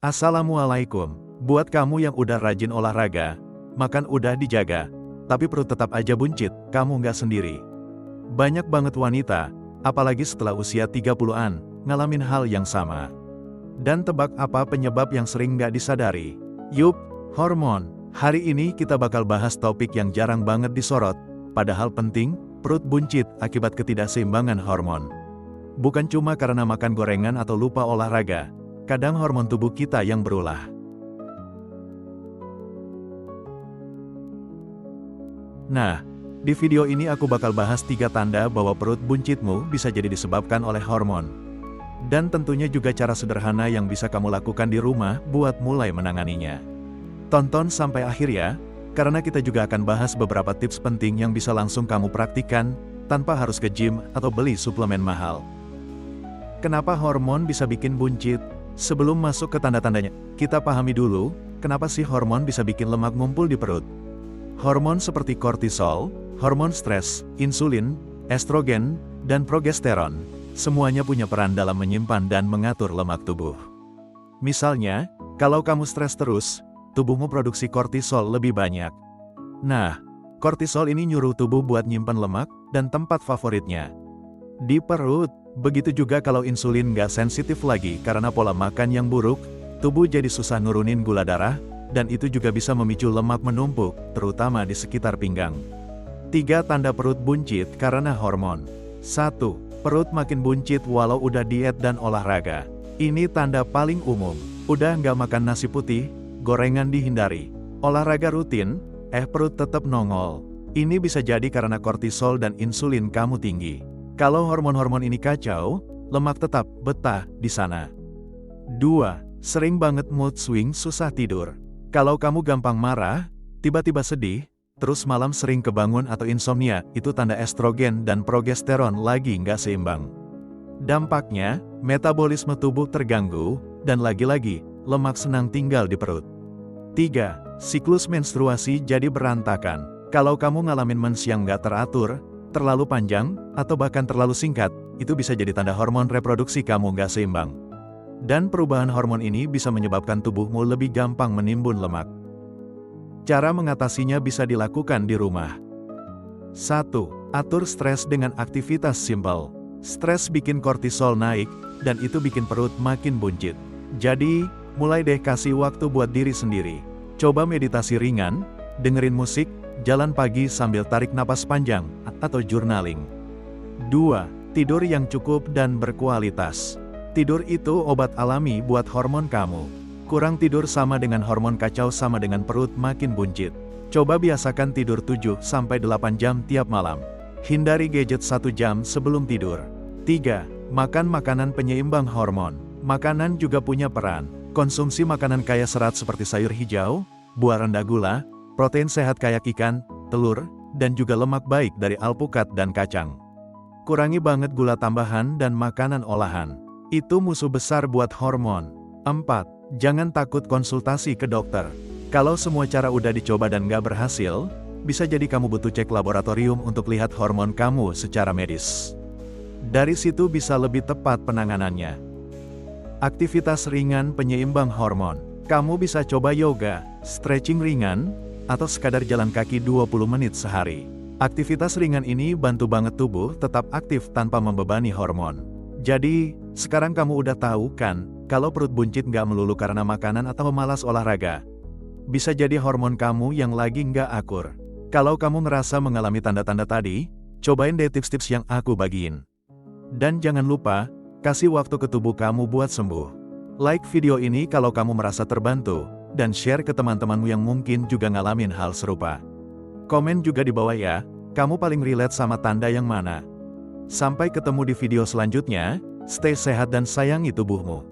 Assalamualaikum. Buat kamu yang udah rajin olahraga, makan udah dijaga, tapi perut tetap aja buncit, kamu nggak sendiri. Banyak banget wanita, apalagi setelah usia 30-an, ngalamin hal yang sama. Dan tebak apa penyebab yang sering nggak disadari? Yup, hormon. Hari ini kita bakal bahas topik yang jarang banget disorot, padahal penting, perut buncit akibat ketidakseimbangan hormon. Bukan cuma karena makan gorengan atau lupa olahraga, kadang hormon tubuh kita yang berulah. Nah, di video ini aku bakal bahas 3 tanda bahwa perut buncitmu bisa jadi disebabkan oleh hormon. Dan tentunya juga cara sederhana yang bisa kamu lakukan di rumah buat mulai menanganinya. Tonton sampai akhir ya, karena kita juga akan bahas beberapa tips penting yang bisa langsung kamu praktikkan, tanpa harus ke gym atau beli suplemen mahal. Kenapa hormon bisa bikin buncit? Sebelum masuk ke tanda-tandanya, kita pahami dulu, kenapa sih hormon bisa bikin lemak ngumpul di perut. Hormon seperti kortisol, hormon stres, insulin, estrogen, dan progesteron, semuanya punya peran dalam menyimpan dan mengatur lemak tubuh. Misalnya, kalau kamu stres terus, tubuhmu produksi kortisol lebih banyak. Nah, kortisol ini nyuruh tubuh buat nyimpan lemak, dan tempat favoritnya di perut. Begitu juga kalau insulin nggak sensitif lagi karena pola makan yang buruk, tubuh jadi susah nurunin gula darah, dan itu juga bisa memicu lemak menumpuk, terutama di sekitar pinggang. 3 tanda perut buncit karena hormon. 1. Perut makin buncit walau udah diet dan olahraga. Ini tanda paling umum. Udah nggak makan nasi putih, gorengan dihindari, olahraga rutin, perut tetap nongol. Ini bisa jadi karena kortisol dan insulin kamu tinggi. Kalau hormon-hormon ini kacau, lemak tetap betah di sana. 2. Sering banget mood swing, susah tidur. Kalau kamu gampang marah, tiba-tiba sedih, terus malam sering kebangun atau insomnia, itu tanda estrogen dan progesteron lagi nggak seimbang. Dampaknya, metabolisme tubuh terganggu, dan lagi-lagi, lemak senang tinggal di perut. 3. Siklus menstruasi jadi berantakan. Kalau kamu ngalamin mens yang nggak teratur, terlalu panjang, atau bahkan terlalu singkat, itu bisa jadi tanda hormon reproduksi kamu nggak seimbang. Dan perubahan hormon ini bisa menyebabkan tubuhmu lebih gampang menimbun lemak. Cara mengatasinya bisa dilakukan di rumah. 1. Atur stres dengan aktivitas simpel. Stres bikin kortisol naik, dan itu bikin perut makin buncit. Jadi, mulai deh kasih waktu buat diri sendiri. Coba meditasi ringan, dengerin musik, jalan pagi sambil tarik napas panjang, atau journaling. 2. Tidur yang cukup dan berkualitas. Tidur itu obat alami buat hormon kamu. Kurang tidur sama dengan hormon kacau, sama dengan perut makin buncit. Coba biasakan tidur 7-8 jam tiap malam. Hindari gadget 1 jam sebelum tidur. 3. Makan makanan penyeimbang hormon. Makanan juga punya peran. Konsumsi makanan kaya serat seperti sayur hijau, buah rendah gula, protein sehat kayak ikan, telur, dan juga lemak baik dari alpukat dan kacang. Kurangi banget gula tambahan dan makanan olahan. Itu musuh besar buat hormon. 4. Jangan takut konsultasi ke dokter. Kalau semua cara udah dicoba dan nggak berhasil, bisa jadi kamu butuh cek laboratorium untuk lihat hormon kamu secara medis. Dari situ bisa lebih tepat penanganannya. Aktivitas ringan penyeimbang hormon. Kamu bisa coba yoga, stretching ringan, atau sekadar jalan kaki 20 menit sehari. Aktivitas ringan ini bantu banget tubuh tetap aktif tanpa membebani hormon. Jadi, sekarang kamu udah tahu kan, kalau perut buncit nggak melulu karena makanan atau malas olahraga. Bisa jadi hormon kamu yang lagi nggak akur. Kalau kamu ngerasa mengalami tanda-tanda tadi, cobain deh tips-tips yang aku bagiin. Dan jangan lupa, kasih waktu ke tubuh kamu buat sembuh. Like video ini kalau kamu merasa terbantu, dan share ke teman-temanmu yang mungkin juga ngalamin hal serupa. Komen juga di bawah ya, kamu paling relate sama tanda yang mana. Sampai ketemu di video selanjutnya, stay sehat dan sayangi tubuhmu.